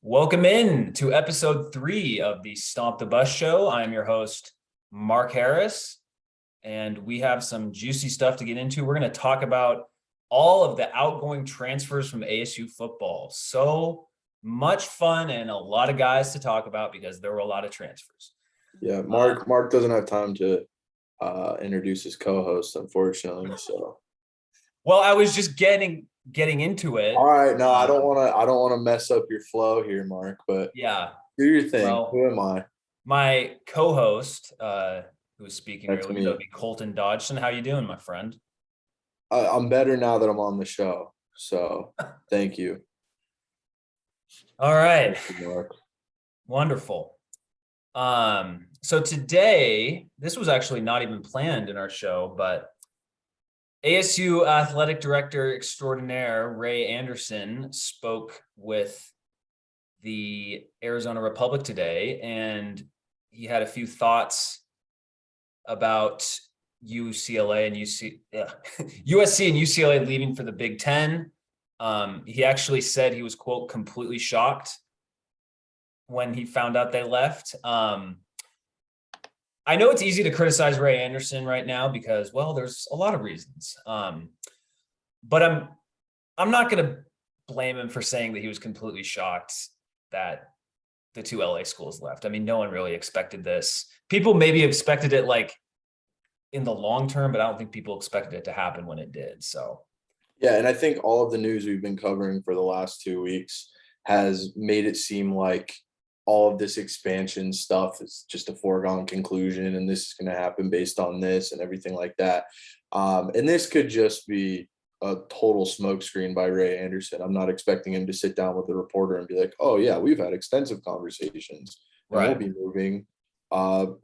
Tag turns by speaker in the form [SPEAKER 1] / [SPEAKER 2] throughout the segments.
[SPEAKER 1] Welcome in to episode 3 of the Stomp the Bus show. I'm your host, Mark Harris, and we have some juicy stuff to get into. We're going to talk about all of the outgoing transfers from ASU football. So much fun and a lot of guys to talk about because there were a lot of transfers.
[SPEAKER 2] Yeah, Mark doesn't have time to introduce his co-host, unfortunately. So,
[SPEAKER 1] well, I was just getting into it.
[SPEAKER 2] all right, no, I don't want to mess up your flow here, Mark. But
[SPEAKER 1] yeah,
[SPEAKER 2] do your thing.
[SPEAKER 1] Well,
[SPEAKER 2] Who am I?
[SPEAKER 1] My co-host, who was speaking
[SPEAKER 2] That's
[SPEAKER 1] earlier,
[SPEAKER 2] me.
[SPEAKER 1] that would be Colton Dodgson. How you doing, my friend?
[SPEAKER 2] I'm better now that I'm on the show. So, thank you.
[SPEAKER 1] All right,
[SPEAKER 2] Thank you, Mark.
[SPEAKER 1] wonderful. So today, this was actually not even planned in our show, but ASU Athletic Director Extraordinaire Ray Anderson spoke with the Arizona Republic today, and he had a few thoughts about UCLA and USC and UCLA leaving for the Big Ten. He actually said he was, quote, completely shocked when he found out they left. I know it's easy to criticize Ray Anderson right now because, well, there's a lot of reasons. But I'm not going to blame him for saying that he was completely shocked that the two LA schools left. I mean, no one really expected this. People maybe expected it like in the long term, but I don't think people expected it to happen when it did. So,
[SPEAKER 2] yeah, and I think all of the news we've been covering for the last 2 weeks has made it seem like all of this expansion stuff is just a foregone conclusion, and this is going to happen based on this and everything like that. And this could just be a total smokescreen by Ray Anderson. I'm not expecting him to sit down with a reporter and be like, "Oh yeah, we've had extensive conversations, and
[SPEAKER 1] right.
[SPEAKER 2] we'll be moving on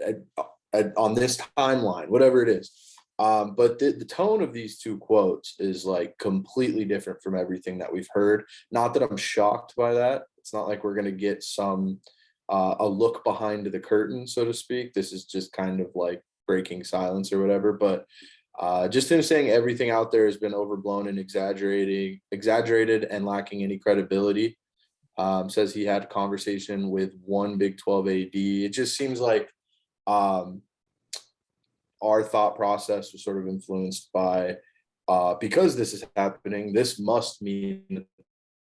[SPEAKER 2] this timeline, whatever it is." But the tone of these two quotes is like completely different from everything that we've heard. Not that I'm shocked by that. It's not like we're going to get some a look behind the curtain, so to speak. This is just kind of like breaking silence or whatever. But just him saying everything out there has been overblown and exaggerated and lacking any credibility. Says he had a conversation with one Big 12 AD. It just seems like our thought process was sort of influenced by because this is happening, this must mean that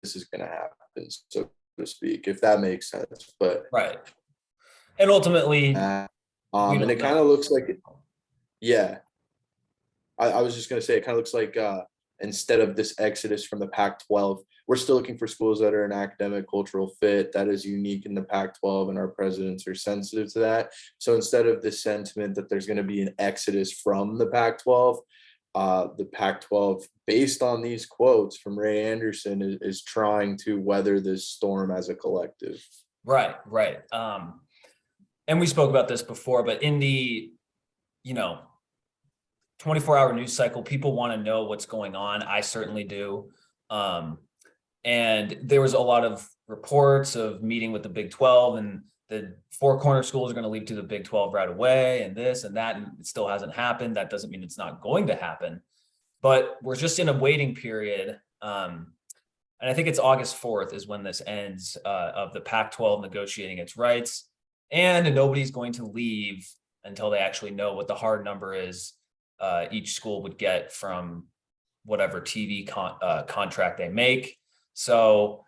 [SPEAKER 2] this is going to happen, so to speak, if that makes sense. But
[SPEAKER 1] right. And ultimately,
[SPEAKER 2] and it kind of looks like, yeah, I was just going to say, it kind of looks like instead of this exodus from the Pac-12, we're still looking for schools that are an academic cultural fit that is unique in the Pac-12, and our presidents are sensitive to that. So instead of this sentiment that there's going to be an exodus from the Pac-12, the Pac-12, based on these quotes from Ray Anderson, is trying to weather this storm as a collective.
[SPEAKER 1] Right. And we spoke about this before, but in the, 24-hour news cycle, people want to know what's going on. I certainly do. And there was a lot of reports of meeting with the Big 12, and the four corner schools are going to leave to the Big 12 right away, and this and that, and it still hasn't happened. That doesn't mean it's not going to happen, but we're just in a waiting period. And I think it's August 4th is when this ends, of the Pac-12 negotiating its rights, and nobody's going to leave until they actually know what the hard number is each school would get from whatever TV contract they make. So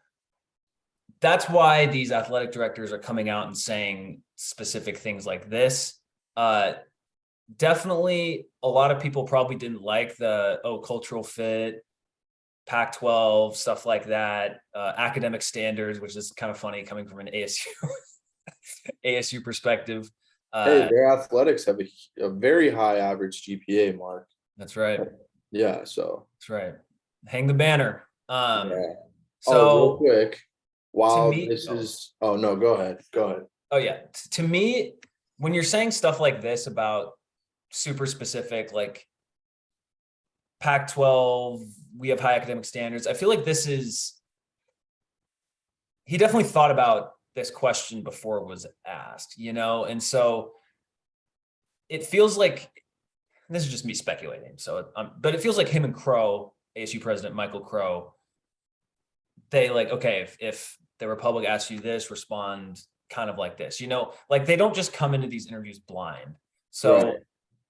[SPEAKER 1] that's why these athletic directors are coming out and saying specific things like this. Definitely a lot of people probably didn't like the cultural fit, Pac-12, stuff like that, academic standards, which is kind of funny coming from an ASU perspective.
[SPEAKER 2] Hey, their athletics have a very high average GPA, Mark.
[SPEAKER 1] That's right.
[SPEAKER 2] Yeah, so
[SPEAKER 1] that's right. Hang the banner.
[SPEAKER 2] Yeah.
[SPEAKER 1] So
[SPEAKER 2] real quick, while
[SPEAKER 1] me,
[SPEAKER 2] this is, oh no, go ahead.
[SPEAKER 1] Oh yeah, to me, when you're saying stuff like this about super specific, like Pac-12, we have high academic standards, I feel like he definitely thought about this question before it was asked, and so it feels like, this is just me speculating, so but it feels like him and Crow, ASU president Michael Crow, they like, okay, if the Republic asks you this, respond kind of like this, like they don't just come into these interviews blind. So
[SPEAKER 2] Right.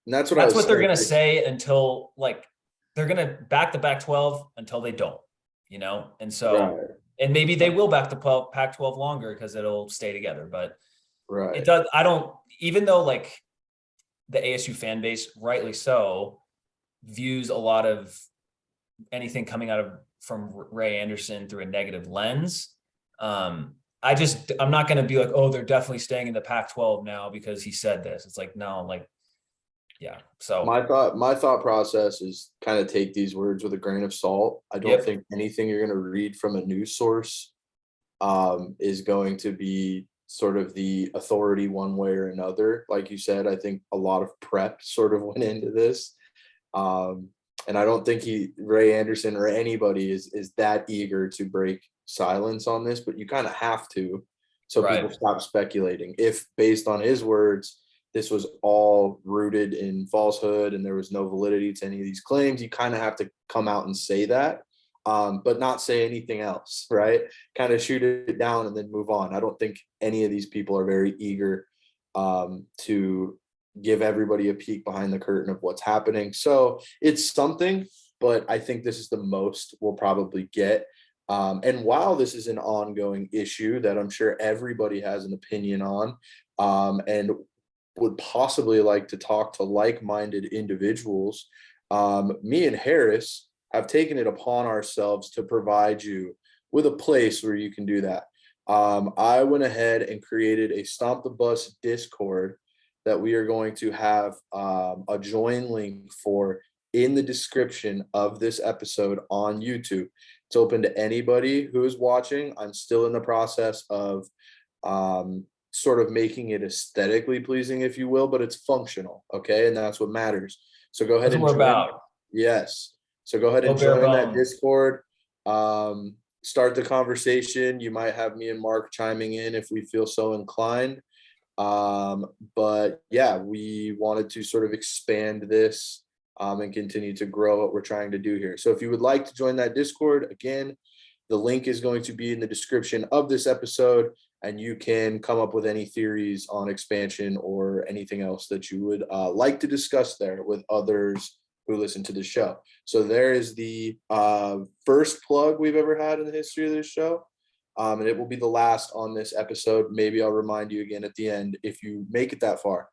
[SPEAKER 2] And that's what I
[SPEAKER 1] that's
[SPEAKER 2] was
[SPEAKER 1] what they're
[SPEAKER 2] saying.
[SPEAKER 1] going to say until like they're going to back the Pac-12 until they don't, and so,
[SPEAKER 2] Right.
[SPEAKER 1] and maybe they will back the Pac-12 longer because it'll stay together, but
[SPEAKER 2] Right.
[SPEAKER 1] it does. I don't, even though like the ASU fan base, rightly so, views a lot of anything coming out of from Ray Anderson through a negative lens. I'm not going to be like, oh, they're definitely staying in the Pac-12 now because he said this. It's like, no, like, yeah. So
[SPEAKER 2] My thought process is kind of take these words with a grain of salt. I don't
[SPEAKER 1] Yep.
[SPEAKER 2] think anything you're going to read from a news source is going to be sort of the authority one way or another. Like you said, I think a lot of prep sort of went into this. And I don't think Ray Anderson or anybody is that eager to break silence on this, but you kind of have to, so
[SPEAKER 1] Right.
[SPEAKER 2] people stop speculating. If based on his words, this was all rooted in falsehood and there was no validity to any of these claims, you kind of have to come out and say that, but not say anything else, right? Kind of shoot it down and then move on. I don't think any of these people are very eager to give everybody a peek behind the curtain of what's happening. So it's something, but I think this is the most we'll probably get. And while this is an ongoing issue that I'm sure everybody has an opinion on, and would possibly like to talk to like-minded individuals, me and Harris have taken it upon ourselves to provide you with a place where you can do that. I went ahead and created a Stomp the Bus Discord that we are going to have a join link for in the description of this episode on YouTube. It's open to anybody who is watching. I'm still in the process of sort of making it aesthetically pleasing, if you will, but it's functional, okay? And that's what matters. So go ahead
[SPEAKER 1] That's
[SPEAKER 2] and
[SPEAKER 1] what we're
[SPEAKER 2] join.
[SPEAKER 1] about.
[SPEAKER 2] Yes. So go ahead and
[SPEAKER 1] No bare
[SPEAKER 2] join that
[SPEAKER 1] bones.
[SPEAKER 2] Discord. Start the conversation. You might have me and Mark chiming in if we feel so inclined. But yeah, we wanted to sort of expand this and continue to grow what we're trying to do here. So if you would like to join that Discord, again, the link is going to be in the description of this episode, and you can come up with any theories on expansion or anything else that you would like to discuss there with others who listen to the show. So there is the first plug we've ever had in the history of this show. And it will be the last on this episode. Maybe I'll remind you again at the end if you make it that far.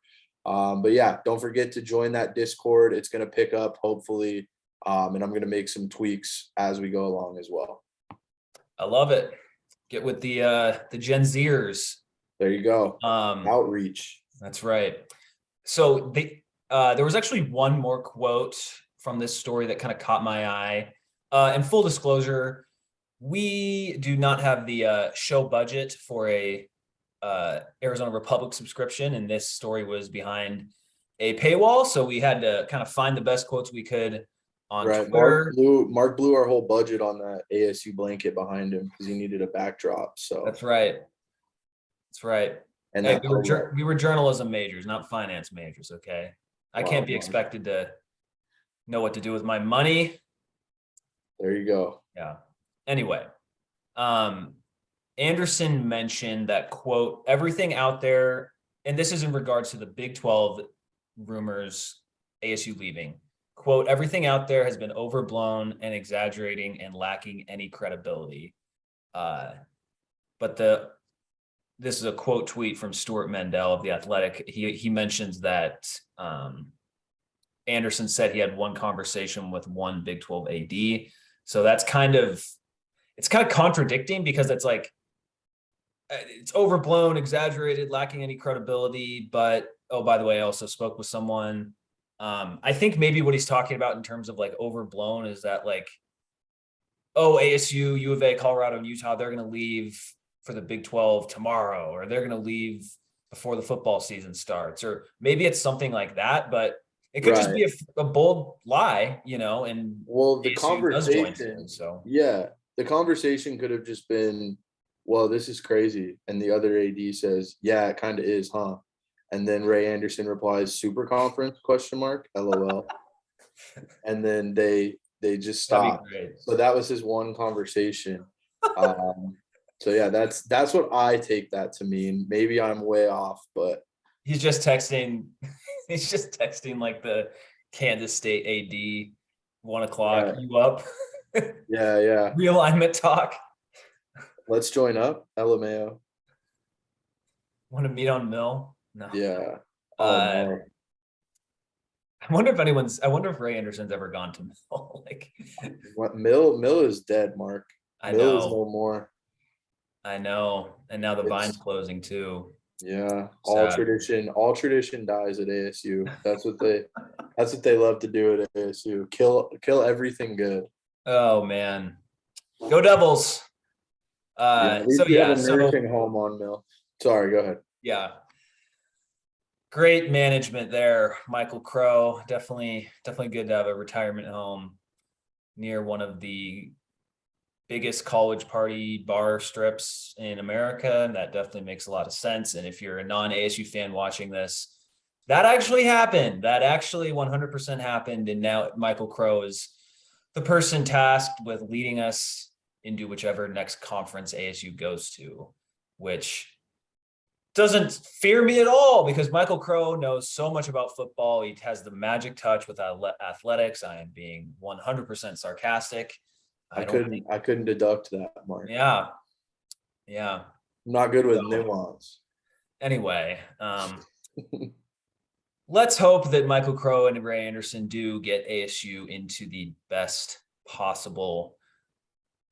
[SPEAKER 2] But yeah, don't forget to join that Discord. It's going to pick up hopefully. And I'm going to make some tweaks as we go along as well.
[SPEAKER 1] I love it. Get with the Gen Zers.
[SPEAKER 2] There you go. Outreach.
[SPEAKER 1] That's right. So there was actually one more quote from this story that kind of caught my eye. In full disclosure, we do not have the show budget for a Arizona Republic subscription, and this story was behind a paywall, so we had to kind of find the best quotes we could on Twitter.
[SPEAKER 2] Mark blew our whole budget on that ASU blanket behind him because he needed a backdrop. So
[SPEAKER 1] that's right. That's right. And hey, we were journalism majors, not finance majors. Okay, I can't be expected to know what to do with my money.
[SPEAKER 2] There you go.
[SPEAKER 1] Yeah. Anyway, Anderson mentioned that, quote, everything out there, and this is in regards to the Big 12 rumors, ASU leaving, quote, everything out there has been overblown and exaggerating and lacking any credibility. But this is a quote tweet from Stuart Mendel of The Athletic. He mentions that Anderson said he had one conversation with one Big 12 AD. So that's it's kind of contradicting because it's like, it's overblown, exaggerated, lacking any credibility. But, oh, by the way, I also spoke with someone. I think maybe what he's talking about in terms of like overblown is that like, oh, ASU, U of A, Colorado, and Utah, they're going to leave for the Big 12 tomorrow, or they're going to leave before the football season starts, or maybe it's something like that, but it could just be a bold lie, and
[SPEAKER 2] well, the conversation, the conversation could have just been, well, this is crazy. And the other AD says, yeah, it kind of is, huh? And then Ray Anderson replies, super conference, ? LOL. And then they just stopped. So that was his one conversation. So yeah, that's what I take that to mean. Maybe I'm way off, but
[SPEAKER 1] He's just texting. He's just texting like the Kansas State AD, 1 o'clock.
[SPEAKER 2] right.
[SPEAKER 1] You up?
[SPEAKER 2] Yeah, yeah.
[SPEAKER 1] Realignment talk.
[SPEAKER 2] Let's join up, LMAO.
[SPEAKER 1] Want to meet on Mill? No.
[SPEAKER 2] Yeah. Oh
[SPEAKER 1] Uh,
[SPEAKER 2] no.
[SPEAKER 1] I wonder if anyone's. I wonder if Ray Anderson's ever gone to Mill. Like,
[SPEAKER 2] What Mill is dead, Mark.
[SPEAKER 1] I
[SPEAKER 2] Mill is no
[SPEAKER 1] know,
[SPEAKER 2] more.
[SPEAKER 1] I know, and now the Vine's
[SPEAKER 2] It's
[SPEAKER 1] closing too.
[SPEAKER 2] yeah,
[SPEAKER 1] Sad.
[SPEAKER 2] all tradition dies at ASU. That's what they love to do at ASU. Kill everything good.
[SPEAKER 1] Oh man, go Devils.
[SPEAKER 2] Yeah, at
[SPEAKER 1] So
[SPEAKER 2] least we have
[SPEAKER 1] yeah,
[SPEAKER 2] a
[SPEAKER 1] so
[SPEAKER 2] nursing home on Mill. Sorry, go ahead.
[SPEAKER 1] yeah, great management there, Michael Crow. Definitely good to have a retirement home near one of the biggest college party bar strips in America. And that definitely makes a lot of sense. And if you're a non-ASU fan watching this, that actually happened. That actually 100% happened. And now Michael Crow is the person tasked with leading us into whichever next conference ASU goes to, which doesn't fear me at all because Michael Crow knows so much about football. He has the magic touch with athletics. I am being 100% sarcastic.
[SPEAKER 2] I
[SPEAKER 1] I don't think,
[SPEAKER 2] couldn't I couldn't deduct that, Mark.
[SPEAKER 1] yeah, yeah.
[SPEAKER 2] I'm not good with
[SPEAKER 1] So,
[SPEAKER 2] nuance.
[SPEAKER 1] anyway, let's hope that Michael Crow and Ray Anderson do get ASU into the best possible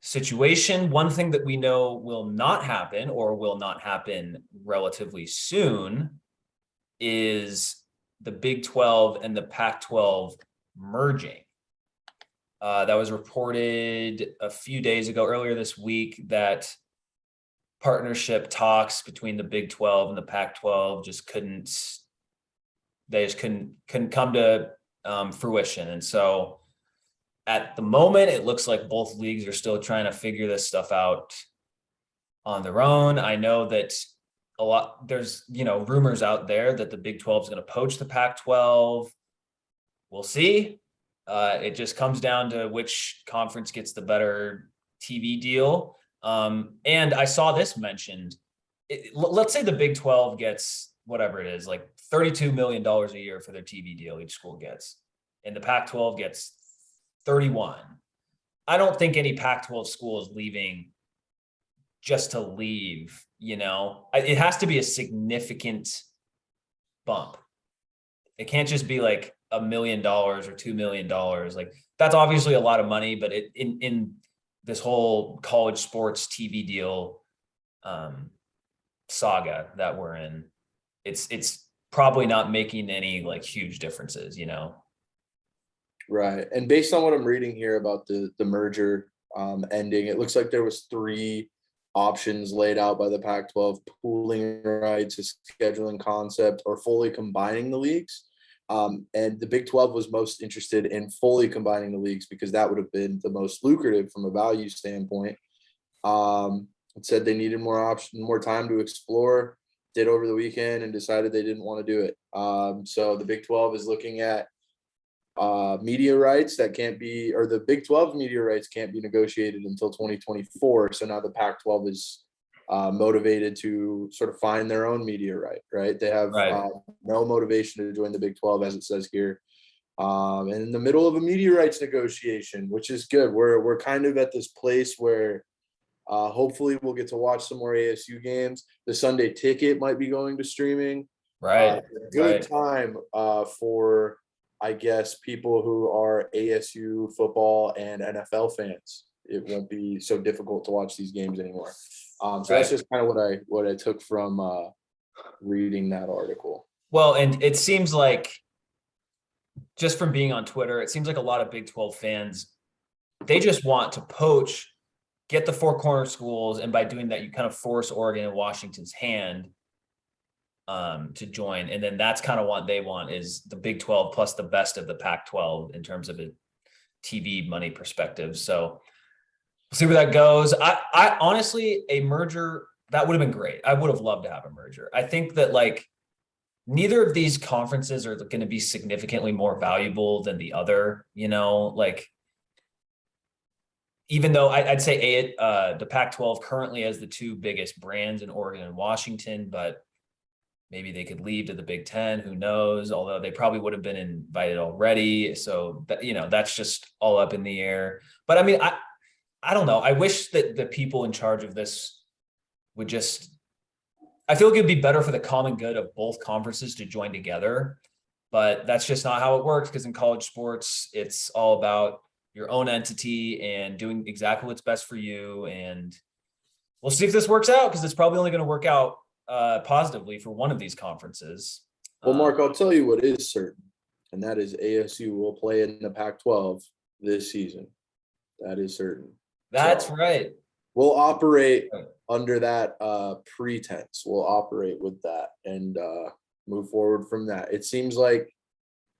[SPEAKER 1] situation. One thing that we know will not happen or will not happen relatively soon is the Big 12 and the Pac-12 merging. That was reported a few days ago, earlier this week, that partnership talks between the Big 12 and the Pac-12 just couldn't come to fruition. And so at the moment, it looks like both leagues are still trying to figure this stuff out on their own. I know that there's rumors out there that the Big 12 is going to poach the Pac-12. We'll see. It just comes down to which conference gets the better TV deal. And I saw this mentioned. Let's say the Big 12 gets whatever it is, like $32 million a year for their TV deal each school gets, and the Pac-12 gets 31. I don't think any Pac-12 school is leaving just to leave. It has to be a significant bump. It can't just be like $1 million or $2 million. Like, that's obviously a lot of money, but in this whole college sports TV deal saga that we're in, it's probably not making any like huge differences,
[SPEAKER 2] Right. And based on what I'm reading here about the merger ending, it looks like there was 3 options laid out by the Pac-12: pooling rights, a scheduling concept, or fully combining the leagues. And the Big 12 was most interested in fully combining the leagues because that would have been the most lucrative from a value standpoint. It said they needed more time to explore, did over the weekend, and decided they didn't want to do it. So the Big 12 is looking at media rights that can't be, or the Big 12 media rights can't be negotiated until 2024. So now the Pac-12 is motivated to sort of find their own media right? They have no motivation to join the Big 12, as it says here. And in the middle of a media rights negotiation, which is good. We're kind of at this place where hopefully we'll get to watch some more ASU games. The Sunday Ticket might be going to streaming. Good time for, I guess, people who are ASU football and NFL fans. It won't be so difficult to watch these games anymore. So that's just kind of what I took from reading that article.
[SPEAKER 1] Well, and it seems like, just from being on Twitter, it seems like a lot of Big 12 fans, they just want to poach, get the 4 corner schools, and by doing that, you kind of force Oregon and Washington's hand to join. And then that's kind of what they want, is the Big 12 plus the best of the Pac-12 in terms of a TV money perspective. So we'll see where that goes. I honestly, a merger, that would have been great. I would have loved to have a merger. I think that like neither of these conferences are going to be significantly more valuable than the other, like even though I'd say the Pac-12 currently has the two biggest brands in Oregon and Washington, but maybe they could leave to the Big Ten. Who knows? Although they probably would have been invited already. So that, that's just all up in the air. But I mean, I don't know. I wish that the people in charge of this would just. I feel like it'd be better for the common good of both conferences to join together, but that's just not how it works. Because in college sports, it's all about your own entity and doing exactly what's best for you. And we'll see if this works out, because it's probably only going to work out positively for one of these conferences.
[SPEAKER 2] Well, Mark, I'll tell you what is certain, and that is ASU will play in the Pac-12 this season. That is certain.
[SPEAKER 1] That's right.
[SPEAKER 2] We'll operate under that pretense. We'll operate with that and move forward from that. It seems like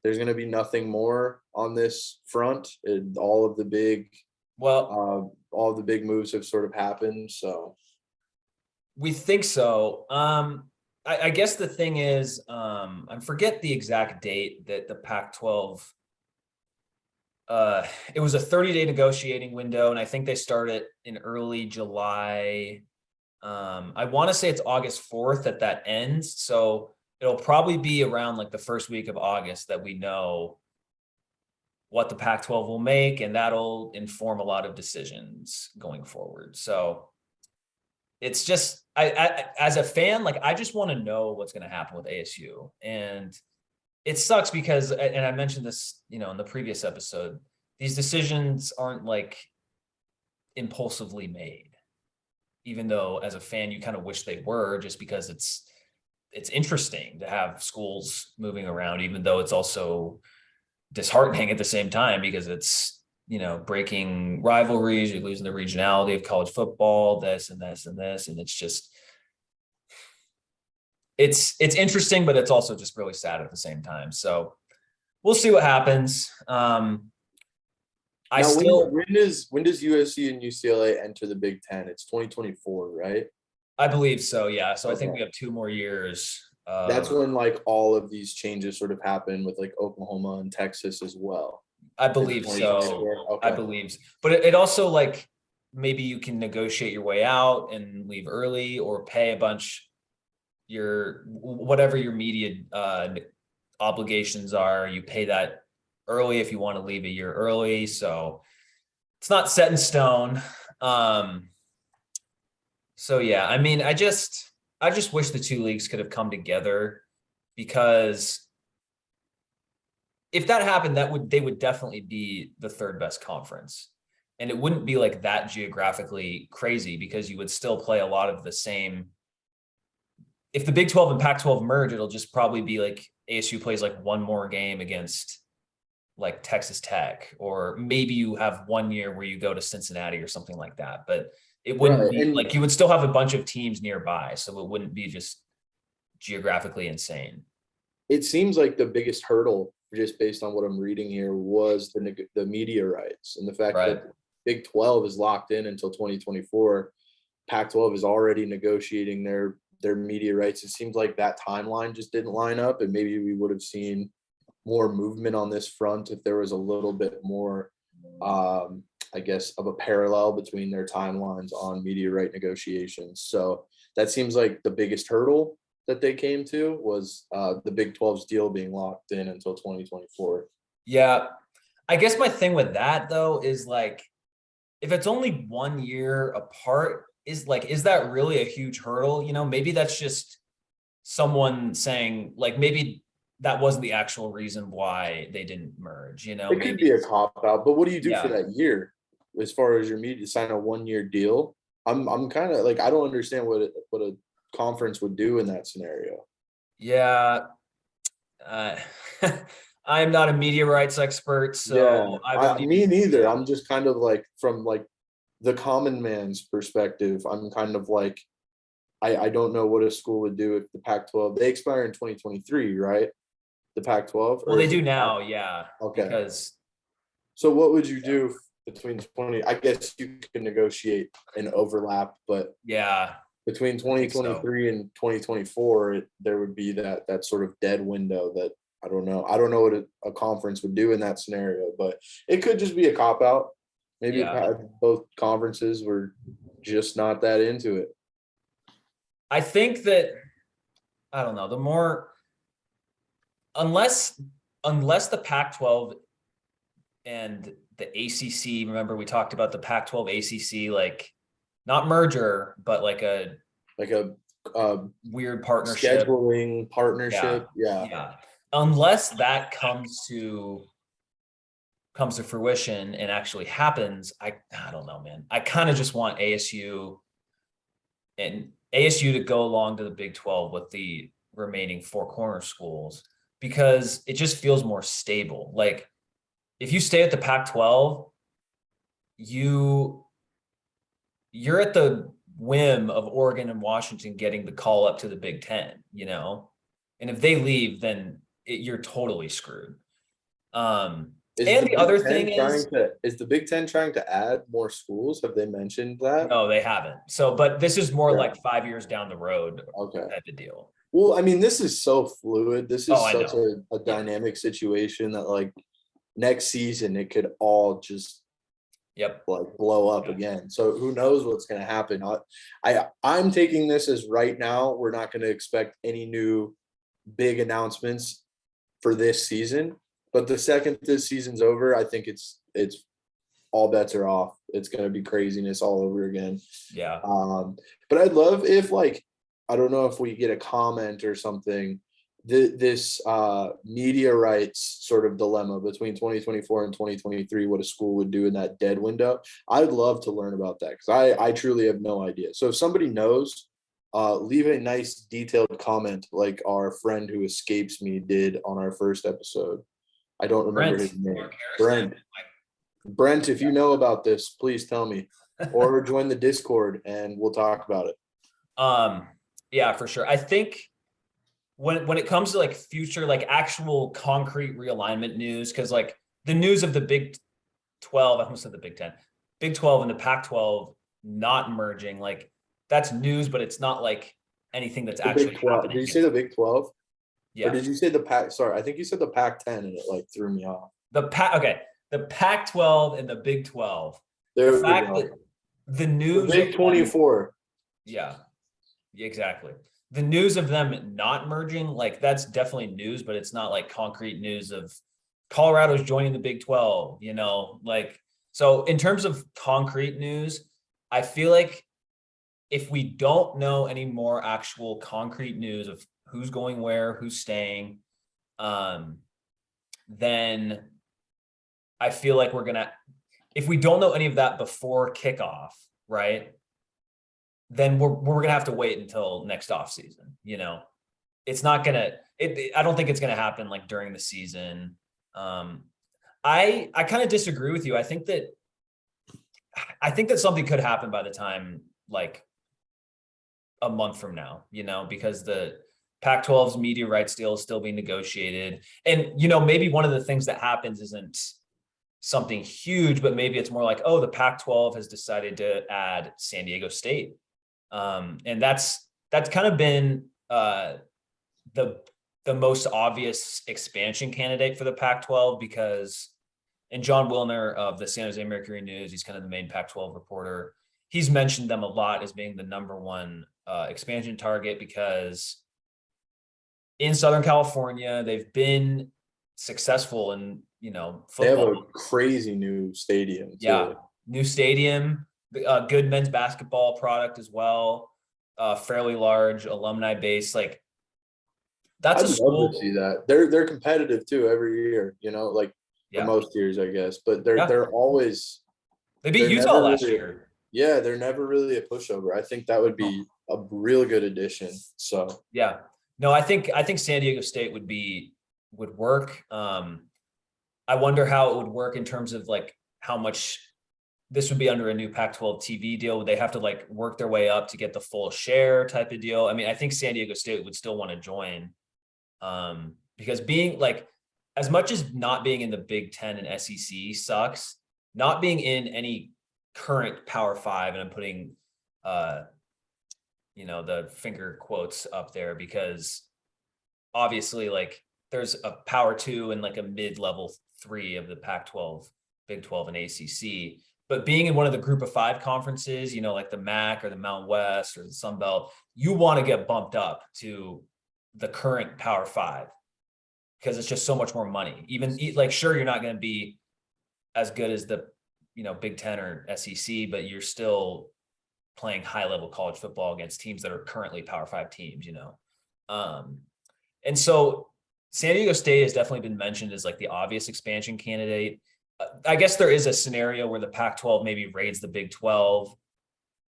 [SPEAKER 2] there's going to be nothing more on this front. All of the big moves have sort of happened. So
[SPEAKER 1] we think so. I guess the thing is, I forget the exact date that the Pac-12. It was a 30-day negotiating window, and I think they started in early July. I want to say it's August 4th that ends. So it'll probably be around like the first week of August that we know what the Pac-12 will make, and that'll inform a lot of decisions going forward. So it's just, I as a fan, like, I just want to know what's going to happen with ASU. And it sucks because, and I mentioned this, in the previous episode, these decisions aren't like impulsively made, even though as a fan, you kind of wish they were, just because it's interesting to have schools moving around, even though it's also disheartening at the same time, because it's, breaking rivalries, you're losing the regionality of college football, this and this and this. And it's just, it's interesting, but it's also just really sad at the same time. So we'll see what happens.
[SPEAKER 2] when does USC and UCLA enter the Big Ten? It's 2024, right?
[SPEAKER 1] I believe so. Yeah. So
[SPEAKER 2] Okay.
[SPEAKER 1] I think we have 2 more years.
[SPEAKER 2] That's when like all of these changes sort of happen with like Oklahoma and Texas as well.
[SPEAKER 1] I believe so.
[SPEAKER 2] Okay.
[SPEAKER 1] I believe, but it also, like, maybe you can negotiate your way out and leave early, or pay a bunch whatever your media obligations are. You pay that early if you want to leave a year early. So it's not set in stone. So yeah, I mean, I just wish the 2 leagues could have come together, because if that happened, they would definitely be the 3rd best conference. And it wouldn't be like that geographically crazy, because you would still play a lot of the same. If the Big 12 and Pac-12 merge, it'll just probably be like ASU plays like one more game against like Texas Tech, or maybe you have 1 year where you go to Cincinnati or something like that. But it wouldn't be like, you would still have a bunch of teams nearby. So it wouldn't be just geographically insane.
[SPEAKER 2] It seems like the biggest hurdle, just based on what I'm reading here, was the media rights, and the fact that Big 12 is locked in until 2024. Pac-12 is already negotiating their media rights. It seems like that timeline just didn't line up, and maybe we would have seen more movement on this front if there was a little bit more, I guess, of a parallel between their timelines on media right negotiations. So that seems like the biggest hurdle that they came to was the Big 12's deal being locked in until 2024.
[SPEAKER 1] Yeah. I guess my thing with that, though, is like, if it's only 1 year apart, is that really a huge hurdle? Maybe that's just someone saying, like, maybe that wasn't the actual reason why they didn't merge.
[SPEAKER 2] It could be a cop out, but what do you do for that year as far as your media sign a 1 year deal? I'm kind of like, I don't understand what a conference would do in that scenario.
[SPEAKER 1] Yeah. I'm not a media rights expert, so
[SPEAKER 2] me neither. I'm just kind of like, from like the common man's perspective, I'm kind of like, I don't know what a school would do if the Pac-12, they expire in 2023, right? The Pac-12?
[SPEAKER 1] Well, they do now, yeah.
[SPEAKER 2] Okay. So what would you do between 20? I guess you can negotiate an overlap, but
[SPEAKER 1] yeah,
[SPEAKER 2] between 2023 and 2024, there would be that sort of dead window that I don't know what a conference would do in that scenario, but it could just be a cop out. Maybe
[SPEAKER 1] Yeah.
[SPEAKER 2] both conferences were just not that into it.
[SPEAKER 1] I think that, I don't know, the more, unless the Pac-12 and the ACC, remember we talked about the Pac-12 ACC, like not merger, but like a
[SPEAKER 2] Like a
[SPEAKER 1] weird partnership.
[SPEAKER 2] scheduling
[SPEAKER 1] Yeah.
[SPEAKER 2] partnership. Yeah.
[SPEAKER 1] Yeah. Unless that comes to fruition and actually happens, I don't know, man. I kind of just want ASU to go along to the Big 12 with the remaining four corner schools, because it just feels more stable. Like if you stay at the Pac-12, you're at the whim of Oregon and Washington getting the call up to the Big 10, you know? And if they leave, then you're totally screwed. And the other thing
[SPEAKER 2] Is the Big Ten trying to add more schools? Have they mentioned that?
[SPEAKER 1] no, they haven't. So, but this is more
[SPEAKER 2] Yeah.
[SPEAKER 1] like 5 years down the road
[SPEAKER 2] Okay.
[SPEAKER 1] type of deal.
[SPEAKER 2] Well, I mean, this is so fluid. This is
[SPEAKER 1] I
[SPEAKER 2] such
[SPEAKER 1] know.
[SPEAKER 2] a dynamic situation that like next season it could all just
[SPEAKER 1] Yep.
[SPEAKER 2] like blow up
[SPEAKER 1] Yeah.
[SPEAKER 2] again. So who knows what's going to happen? I'm taking this as right now we're not going to expect any new big announcements for this season. But the second this season's over, I think it's all bets are off. It's going to be craziness all over again.
[SPEAKER 1] Yeah.
[SPEAKER 2] But I'd love if like I don't know if we get a comment or something. This media rights sort of dilemma between 2024 and 2023, what a school would do in that dead window. I'd love to learn about that because I truly have no idea. So if somebody knows, leave a nice detailed comment like our friend who escapes me did on our first episode. I don't remember his name. Brent, if you know about this, please tell me or join the Discord and we'll talk about it.
[SPEAKER 1] Yeah, for sure. I think when it comes to like future, like actual concrete realignment news, because like the news of the Big 12, I almost said the Big 10, Big 12 and the Pac-12 not merging, like that's news, but it's not like anything that's actually happening.
[SPEAKER 2] Did you say the Big 12?
[SPEAKER 1] Yeah.
[SPEAKER 2] Or did you say the Pac? Sorry, I think you said the Pac-10 and it like threw me off.
[SPEAKER 1] The Pac-12 and the Big 12.
[SPEAKER 2] There
[SPEAKER 1] The fact that the news
[SPEAKER 2] Big 24.
[SPEAKER 1] Yeah, exactly. The news of them not merging, like that's definitely news, but it's not like concrete news of Colorado's joining the Big 12, you know, like, so in terms of concrete news, I feel like if we don't know any more actual concrete news of who's going where, who's staying, then I feel like if we don't know any of that before kickoff, right, then we're gonna have to wait until next off season. You know, it's not gonna. I don't think it's gonna happen like during the season. I kind of disagree with you. I think that something could happen by the time like a month from now. You know, because the Pac-12's media rights deal is still being negotiated, and you know maybe one of the things that happens isn't something huge, but maybe it's more like, oh, the Pac-12 has decided to add San Diego State. And that's kind of been the most obvious expansion candidate for the Pac-12 because, and John Wilner of the San Jose Mercury News, he's kind of the main Pac-12 reporter. He's mentioned them a lot as being the number one expansion target because in Southern California, they've been successful in, you know, football.
[SPEAKER 2] They have a crazy new stadium. Too.
[SPEAKER 1] Yeah, new stadium, good men's basketball product as well. Fairly large alumni base. Like that's
[SPEAKER 2] I'd love to see that. They're competitive too every year. You know, like for most years, I guess. But they're always
[SPEAKER 1] they beat Utah last year.
[SPEAKER 2] Yeah, they're never really a pushover. I think that would be a real good addition. So
[SPEAKER 1] yeah, no, I think San Diego State would work. I wonder how it would work in terms of like how much this would be under a new Pac-12 TV deal. Would they have to like work their way up to get the full share type of deal? I mean, I think San Diego State would still want to join because being like, as much as not being in the Big 10 and SEC sucks, not being in any current Power 5, and I'm putting, you know, the finger quotes up there because obviously like there's a Power 2 and like a mid-level 3 of the Pac-12, Big 12 and ACC. But being in one of the group of 5 conferences, you know, like the MAC or the Mountain West or the Sun Belt, you want to get bumped up to the current Power 5 because it's just so much more money. Even like, sure, you're not going to be as good as the, you know, Big Ten or SEC, but you're still playing high level college football against teams that are currently Power 5 teams, you know? And so San Diego State has definitely been mentioned as like the obvious expansion candidate. I guess there is a scenario where the Pac-12 maybe raids the Big 12.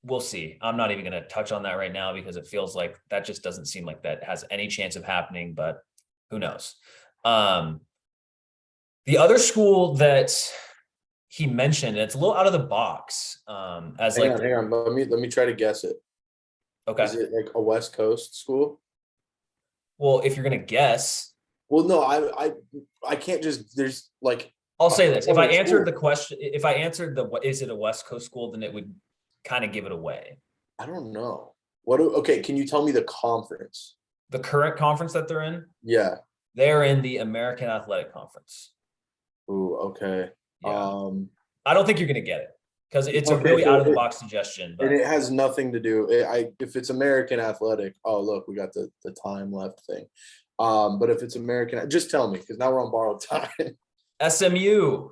[SPEAKER 1] We'll see. I'm not even going to touch on that right now because it feels like that just doesn't seem like that has any chance of happening, but who knows? The other school that he mentioned, it's a little out of the box, as
[SPEAKER 2] Hang
[SPEAKER 1] like,
[SPEAKER 2] on, hang on. Let me try to guess it.
[SPEAKER 1] okay,
[SPEAKER 2] Is it like a West Coast school?
[SPEAKER 1] well, if you're going to guess,
[SPEAKER 2] Well, no, I can't just, there's like,
[SPEAKER 1] I'll say this. If I
[SPEAKER 2] other
[SPEAKER 1] answered the
[SPEAKER 2] school.
[SPEAKER 1] question, if I answered is it a West Coast school, then it would kind of give it away.
[SPEAKER 2] I don't know. Okay, can you tell me the conference?
[SPEAKER 1] The current conference that they're in,
[SPEAKER 2] Yeah.
[SPEAKER 1] they're in the American Athletic Conference.
[SPEAKER 2] Ooh, okay.
[SPEAKER 1] Yeah. I don't think you're going to get it because it's a
[SPEAKER 2] Okay,
[SPEAKER 1] really
[SPEAKER 2] so
[SPEAKER 1] out of the box suggestion,
[SPEAKER 2] and
[SPEAKER 1] but
[SPEAKER 2] it has nothing to do. If it's American Athletic, oh look, we got the time left thing. But if it's American, just tell me because now we're on borrowed time.
[SPEAKER 1] SMU.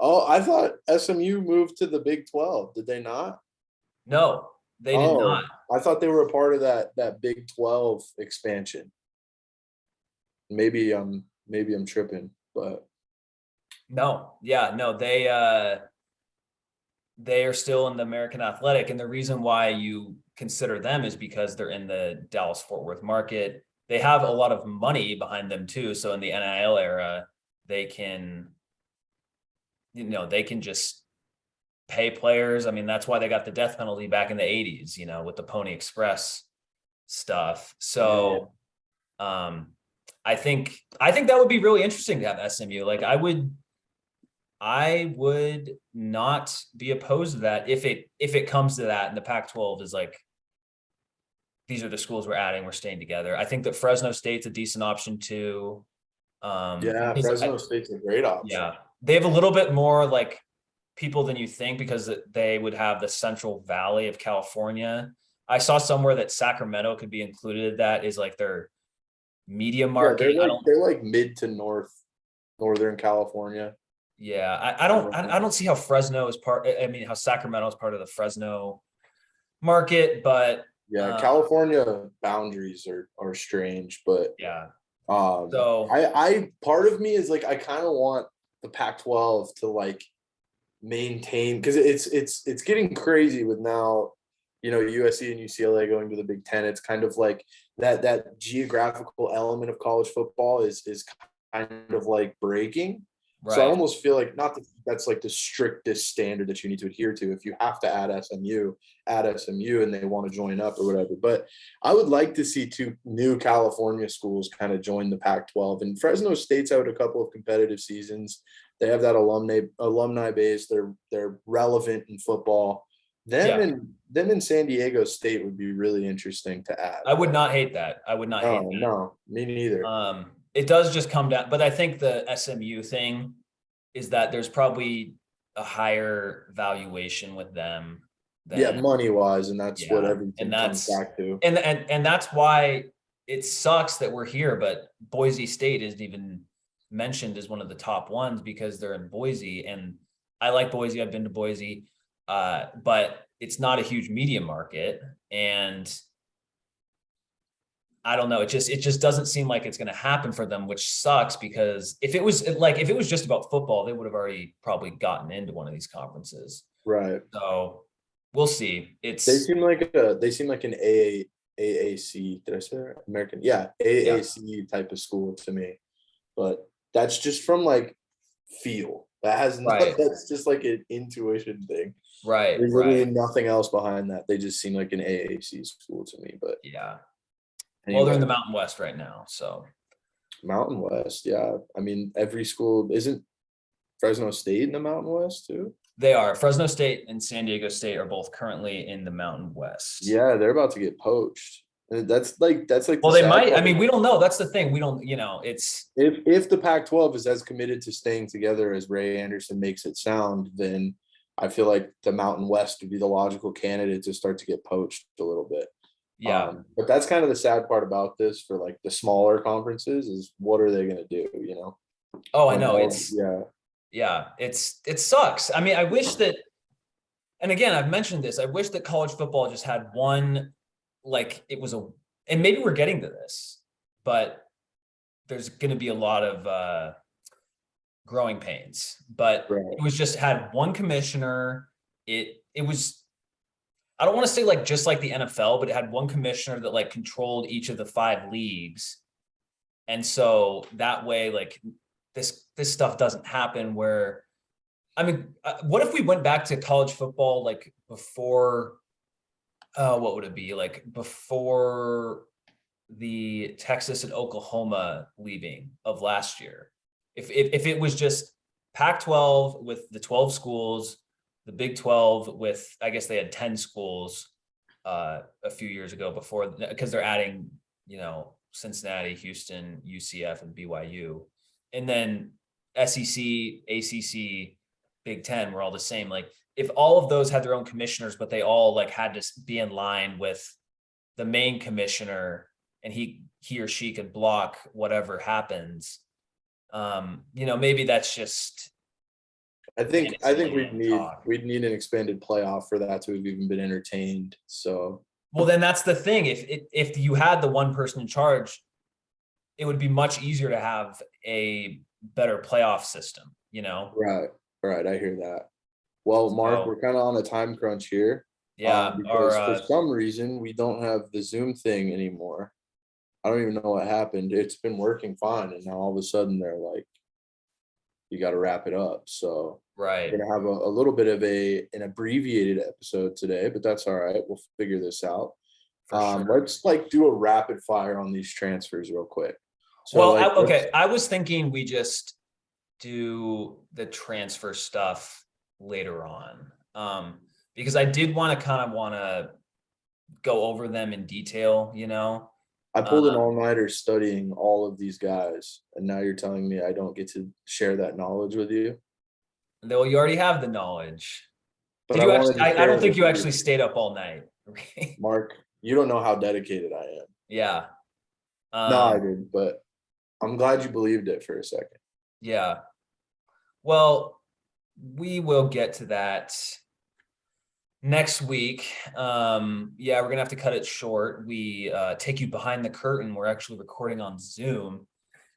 [SPEAKER 2] Oh, I thought SMU moved to the Big 12. Did they not?
[SPEAKER 1] No, they did
[SPEAKER 2] Oh,
[SPEAKER 1] not.
[SPEAKER 2] I thought they were a part of that Big 12 expansion. Maybe I'm tripping, but
[SPEAKER 1] No. Yeah, no, they are still in the American Athletic. And the reason why you consider them is because they're in the Dallas Fort Worth market. They have a lot of money behind them too. So in the NIL era, they can, you know, they can just pay players. I mean, that's why they got the death penalty back in the 80s, you know, with the Pony Express stuff. So I think that would be really interesting to have SMU. Like I would not be opposed to that if it comes to that and the Pac-12 is like, these are the schools we're adding, we're staying together. I think that Fresno State's a decent option too.
[SPEAKER 2] yeah, Fresno State's a great option.
[SPEAKER 1] Yeah, they have a little bit more like people than you think because they would have the Central Valley of California. I saw somewhere that Sacramento could be included. That is like their media
[SPEAKER 2] Yeah,
[SPEAKER 1] market.
[SPEAKER 2] they're like mid to northern California.
[SPEAKER 1] Yeah, I don't see how Fresno is part. I mean, how Sacramento is part of the Fresno market, but
[SPEAKER 2] Yeah, California boundaries are strange, but
[SPEAKER 1] yeah.
[SPEAKER 2] So I part of me is like I kind of want the Pac-12 to like maintain because it's getting crazy with now, you know, USC and UCLA going to the Big Ten. It's kind of like that geographical element of college football is kind of like breaking. So I
[SPEAKER 1] Right.
[SPEAKER 2] almost feel like not that that's like the strictest standard that you need to adhere to. If you have to add SMU and they want to join up or whatever. But I would like to see 2 new California schools kind of join the Pac-12. And Fresno State's out a couple of competitive seasons. They have that alumni base. They're relevant in football. Them in San Diego State would be really interesting to add.
[SPEAKER 1] I would not hate that. I would not hate that.
[SPEAKER 2] No, me neither.
[SPEAKER 1] It does just come down, but I think the SMU thing is that there's probably a higher valuation with them than
[SPEAKER 2] money wise, and that's what everything comes back to.
[SPEAKER 1] And that's why it sucks that we're here, but Boise State isn't even mentioned as one of the top ones because they're in Boise. And I like Boise. I've been to Boise, but it's not a huge media market. And I don't know. It just doesn't seem like it's going to happen for them, which sucks because if it was just about football, they would have already probably gotten into one of these conferences.
[SPEAKER 2] Right.
[SPEAKER 1] So we'll see.
[SPEAKER 2] They seem like an AAC. Did I say that? American? Yeah, AAC type of school to me. But that's just from like feel. That's just like an intuition thing.
[SPEAKER 1] Right.
[SPEAKER 2] There's literally nothing else behind that. They just seem like an AAC school to me. But
[SPEAKER 1] yeah.
[SPEAKER 2] Anyway.
[SPEAKER 1] Well, they're in the Mountain West right now, so.
[SPEAKER 2] Mountain West, yeah. I mean, every school isn't Fresno State in the Mountain West too?
[SPEAKER 1] They are. Fresno State and San Diego State are both currently in the Mountain West.
[SPEAKER 2] Yeah, they're about to get poached. That's like.
[SPEAKER 1] Well, they might. I mean, we don't know. That's the thing. We don't. You know, it's
[SPEAKER 2] if the Pac-12 is as committed to staying together as Ray Anderson makes it sound, then I feel like the Mountain West would be the logical candidate to start to get poached a little bit.
[SPEAKER 1] Yeah.
[SPEAKER 2] But that's kind of the sad part about this for like the smaller conferences is what are they going to do, you know?
[SPEAKER 1] Oh, I
[SPEAKER 2] When
[SPEAKER 1] know.
[SPEAKER 2] yeah,
[SPEAKER 1] It sucks. I mean, I wish that, and again, I've mentioned this, I wish that college football just had one, like it was and maybe we're getting to this, but there's going to be a lot of growing pains, but
[SPEAKER 2] right.
[SPEAKER 1] it was just had one commissioner. It was, I don't want to say like just like the NFL, but it had one commissioner that like controlled each of the 5 leagues. And so that way, like this stuff doesn't happen where, I mean, what if we went back to college football like before, what would it be? Like before the Texas and Oklahoma leaving of last year. If it was just Pac-12 with the 12 schools, the Big 12 with, I guess they had 10 schools a few years ago before, because they're adding, you know, Cincinnati, Houston, UCF, and BYU. And then SEC, ACC, Big 10 were all the same. Like if all of those had their own commissioners, but they all like had to be in line with the main commissioner, and he or she could block whatever happens. You know, maybe that's just
[SPEAKER 2] I think
[SPEAKER 1] fantasy talk.
[SPEAKER 2] we'd need an expanded playoff for that to have even been entertained. So
[SPEAKER 1] Well, then that's the thing. If you had the one person in charge, it would be much easier to have a better playoff system, you know?
[SPEAKER 2] right, I hear that. Well, Mark,
[SPEAKER 1] So
[SPEAKER 2] we're kind of on a time crunch here.
[SPEAKER 1] yeah,
[SPEAKER 2] Because for some reason we don't have the Zoom thing anymore. I don't even know what happened. It's been working fine, and now all of a sudden they're like, you got to wrap it up. So we're
[SPEAKER 1] right.
[SPEAKER 2] gonna have a little bit of an abbreviated episode today, but that's all right. We'll figure this out.
[SPEAKER 1] For sure.
[SPEAKER 2] Let's like do a rapid fire on these transfers real quick. So
[SPEAKER 1] Well,
[SPEAKER 2] like,
[SPEAKER 1] okay. I was thinking we just do the transfer stuff later on. Because I did want to go over them in detail, you know.
[SPEAKER 2] I pulled an all-nighter studying all of these guys, and now you're telling me I don't get to share that knowledge with you.
[SPEAKER 1] Though you already have the knowledge.
[SPEAKER 2] But
[SPEAKER 1] Did
[SPEAKER 2] I
[SPEAKER 1] you
[SPEAKER 2] wanted
[SPEAKER 1] actually?
[SPEAKER 2] to
[SPEAKER 1] I
[SPEAKER 2] share
[SPEAKER 1] don't
[SPEAKER 2] it
[SPEAKER 1] think
[SPEAKER 2] with
[SPEAKER 1] you
[SPEAKER 2] you.
[SPEAKER 1] actually stayed up all night.
[SPEAKER 2] Mark, you don't know how dedicated I am.
[SPEAKER 1] Yeah.
[SPEAKER 2] No, I did, but I'm glad you believed it for a second.
[SPEAKER 1] Yeah. Well, we will get to that next week. Yeah, we're gonna have to cut it short. We take you behind the curtain. We're actually recording on Zoom.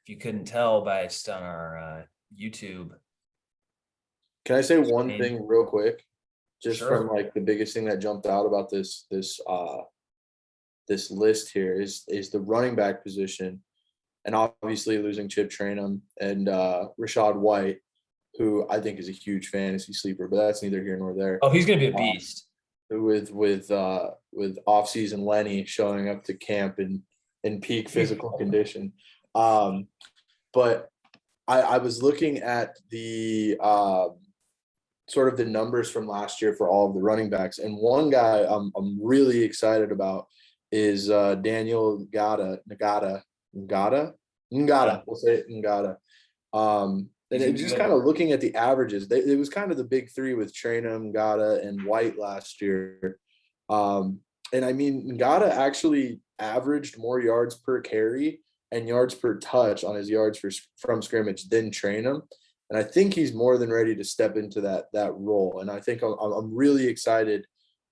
[SPEAKER 1] If you couldn't tell by just on our YouTube.
[SPEAKER 2] Can I say one thing real quick? Just from
[SPEAKER 1] Sure.
[SPEAKER 2] like the biggest thing that jumped out about this list here is the running back position, and obviously losing Chip Trayanum and Rashad White, who I think is a huge fantasy sleeper, but that's neither here nor there.
[SPEAKER 1] Oh, he's gonna be a beast.
[SPEAKER 2] With off-season Lenny showing up to camp in peak physical condition. But I was looking at the sort of the numbers from last year for all of the running backs, and one guy I'm really excited about is Daniel Ngata. We'll say it Ngata. And it just kind of looking at the averages, it was kind of the big three with Trayanum, Ngata, and White last year. And I mean, Ngata actually averaged more yards per carry and yards per touch on his yards from scrimmage than Trayanum. And I think he's more than ready to step into that role. And I think I'm really excited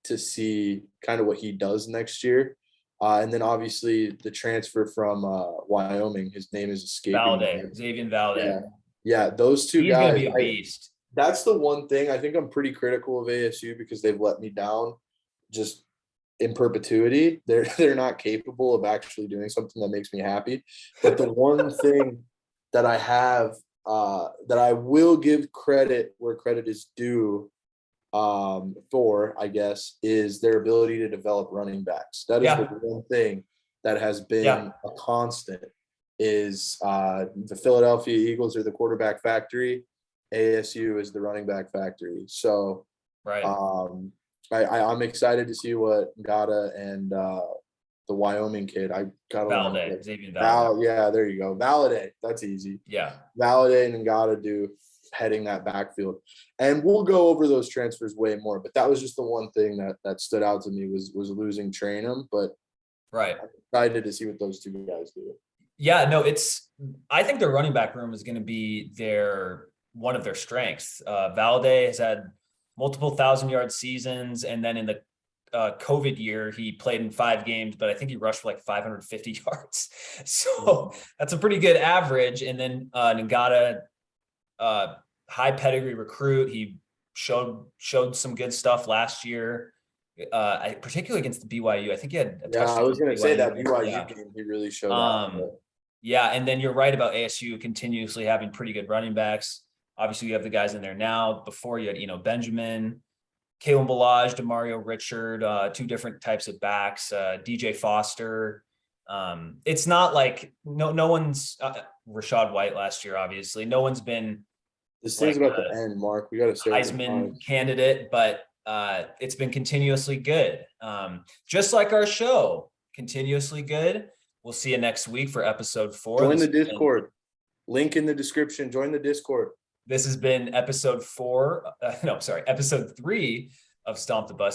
[SPEAKER 2] to see kind of what he does next year. And then obviously the transfer from Wyoming, his name is escaping me.
[SPEAKER 1] Xavier Valde.
[SPEAKER 2] Yeah, those two
[SPEAKER 1] He's
[SPEAKER 2] guys.
[SPEAKER 1] gonna be a beast.
[SPEAKER 2] That's the one thing I think I'm pretty critical of ASU because they've let me down just in perpetuity. They're not capable of actually doing something that makes me happy. But the one thing that I have that I will give credit where credit is due for, I guess, is their ability to develop running backs. That is the one thing that has been a constant is the Philadelphia Eagles are the quarterback factory. ASU is the running back factory. So I'm excited to see what Ngata and the Wyoming kid. I got
[SPEAKER 1] Xavier Valde.
[SPEAKER 2] Yeah, there you go. Validate. That's easy.
[SPEAKER 1] Yeah.
[SPEAKER 2] Validate and Ngata do. heading that backfield. And we'll go over those transfers way more, but that was just the one thing that stood out to me was losing Trainum. But
[SPEAKER 1] Right.
[SPEAKER 2] I'm excited to see what those two guys do.
[SPEAKER 1] Yeah, no, I think their running back room is going to be one of their strengths. Valde has had multiple 1,000-yard seasons. And then in the COVID year, he played in 5 games, but I think he rushed for like 550 yards. So that's a pretty good average. And then Ngata, high pedigree recruit. He showed some good stuff last year. Particularly against the BYU. I think he had a touchdown.
[SPEAKER 2] I was going to say that BYU
[SPEAKER 1] yeah.
[SPEAKER 2] game, he really showed out.
[SPEAKER 1] Yeah, and then you're right about ASU continuously having pretty good running backs. Obviously, you have the guys in there now. Before you had, Benjamin, Kalen Balaj, Demario Richard, 2 different types of backs, DJ Foster. It's not like no one's Rashad White last year, obviously. No one's been
[SPEAKER 2] this thing's about to end, Mark. We got to say
[SPEAKER 1] Heisman candidate, but it's been continuously good. Just like our show, continuously good. We'll see you next week for episode 4.
[SPEAKER 2] Join the Discord. Link in the description. Join the Discord.
[SPEAKER 1] This has been episode 3 of Stomp the Bus.